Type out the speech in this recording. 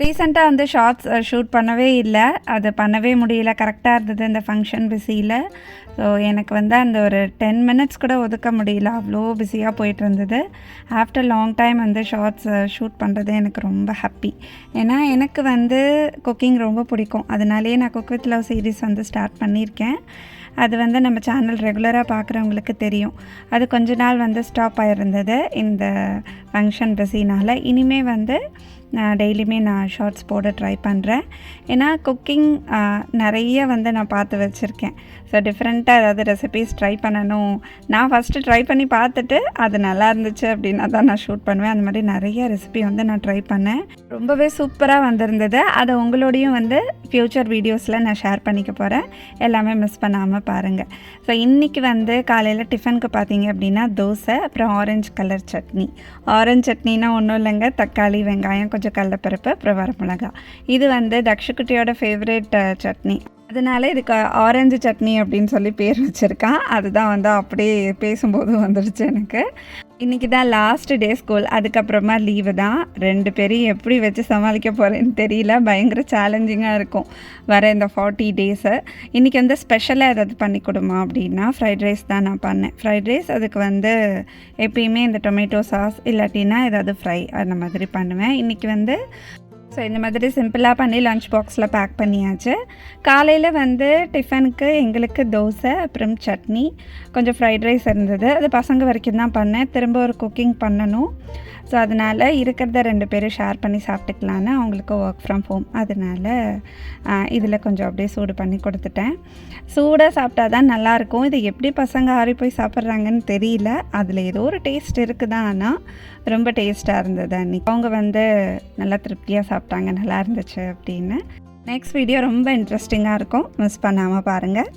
ரீசெண்டாக வந்து shorts shoot பண்ணவே இல்லை, அது பண்ணவே முடியல. கரெக்டாக இருந்தது இந்த ஃபங்க்ஷன் பிஸியில். ஸோ எனக்கு வந்து அந்த ஒரு 10 மினிட்ஸ் கூட ஒதுக்க முடியல, அவ்வளோ பிஸியாக போயிட்டு இருந்தது. ஆஃப்டர் லாங் டைம் வந்து ஷார்ட்ஸ் ஷூட் பண்ணுறது எனக்கு ரொம்ப ஹாப்பி. ஏன்னா எனக்கு வந்து குக்கிங் ரொம்ப பிடிக்கும். அதனாலேயே நான் குக் வித் லவ் சீரீஸ் வந்து ஸ்டார்ட் பண்ணியிருக்கேன். அது வந்து நம்ம சேனல் ரெகுலராக பார்க்குறவங்களுக்கு தெரியும். அது கொஞ்ச நாள் வந்து ஸ்டாப் ஆகிருந்தது இந்த ஃபங்க்ஷன் பிஸினால். இனிமேல் வந்து நான் டெய்லியுமே நான் ஷார்ட்ஸ் போட ட்ரை பண்ணுறேன். ஏன்னா குக்கிங் நிறைய வந்து நான் பார்த்து வச்சுருக்கேன். ஸோ டிஃப்ரெண்ட்டாக ஏதாவது ரெசிபீஸ் ட்ரை பண்ணணும். நான் ஃபஸ்ட்டு ட்ரை பண்ணி பார்த்துட்டு அது நல்லா இருந்துச்சு அப்படின்னா தான் நான் ஷூட் பண்ணுவேன். அந்த மாதிரி நிறைய ரெசிபி வந்து நான் ட்ரை பண்ணேன். ரொம்பவே சூப்பராக வந்திருந்தது. அதை உங்களோடையும் வந்து ஃப்யூச்சர் வீடியோஸில் நான் ஷேர் பண்ணிக்க போகிறேன். எல்லாமே மிஸ் பண்ணாமல் பாருங்கள். ஸோ இன்றைக்கி வந்து காலையில் டிஃபனுக்கு பார்த்தீங்க அப்படின்னா தோசை, அப்புறம் ஆரஞ்சு கலர் சட்னி. ஆரஞ்சு சட்னினா ஒன்றும் இல்லைங்க, தக்காளி, வெங்காயம், கொஞ்சம் கடலைப்பருப்பு, அப்புறம் வரமிளகா. இது வந்து தக்ஷகுட்டியோட ஃபேவரேட் சட்னி. அதனால இதுக்கு ஆரஞ்சு சட்னி அப்படின்னு சொல்லி பேர் வச்சுருக்கான். அதுதான் வந்து அப்படியே பேசும்போது வந்துடுச்சு எனக்கு. இன்றைக்கி தான் லாஸ்ட் டே ஸ்கூல், அதுக்கப்புறமா லீவு தான். 2 பேரையும் எப்படி வச்சு சமாளிக்க போகிறேன்னு தெரியல. பயங்கர சேலஞ்சிங்காக இருக்கும் வர இந்த 40 டேஸு. இன்றைக்கி வந்து ஸ்பெஷலாக ஏதாவது பண்ணி கொடுமா அப்படின்னா ஃப்ரைட் ரைஸ் தான் நான் பண்ணேன். ஃப்ரைட் ரைஸ் அதுக்கு வந்து எப்பயுமே இந்த டொமேட்டோ சாஸ் இல்லாட்டினா ஏதாவது ஃப்ரை அந்த மாதிரி பண்ணுவேன். இன்றைக்கி வந்து ஸோ இந்த மாதிரி சிம்பிளாக பண்ணி லஞ்ச் பாக்ஸில் பேக் பண்ணியாச்சு. காலையில் வந்து டிஃபனுக்கு எங்களுக்கு தோசை, அப்புறம் சட்னி, கொஞ்சம் ஃப்ரைட் ரைஸ் இருந்தது. அது பசங்க வரைக்கும் தான் பண்ணேன். திரும்ப ஒரு குக்கிங் பண்ணணும். ஸோ அதனால் இருக்கிறத 2 பேரும் ஷேர் பண்ணி சாப்பிட்டுக்கலான்னு, அவங்களுக்கு ஒர்க் ஃப்ரம் ஹோம். அதனால் இதில் கொஞ்சம் அப்படியே சூடு பண்ணி கொடுத்துட்டேன். சூடாக சாப்பிட்டா தான் நல்லாயிருக்கும். இது எப்படி பசங்க ஆறி போய் சாப்பிட்றாங்கன்னு தெரியல. அதில் ஏதோ ஒரு டேஸ்ட் இருக்குது தான். ஆனால் ரொம்ப டேஸ்ட்டாக இருந்தது அன்றைக்கி. அவங்க வந்து நல்லா திருப்தியாக சாப்பிட்டாங்க, நல்லா இருந்துச்சு அப்படின்னு. நெக்ஸ்ட் வீடியோ ரொம்ப இன்ட்ரெஸ்டிங்காக இருக்கும், மிஸ் பண்ணாமல் பாருங்கள்.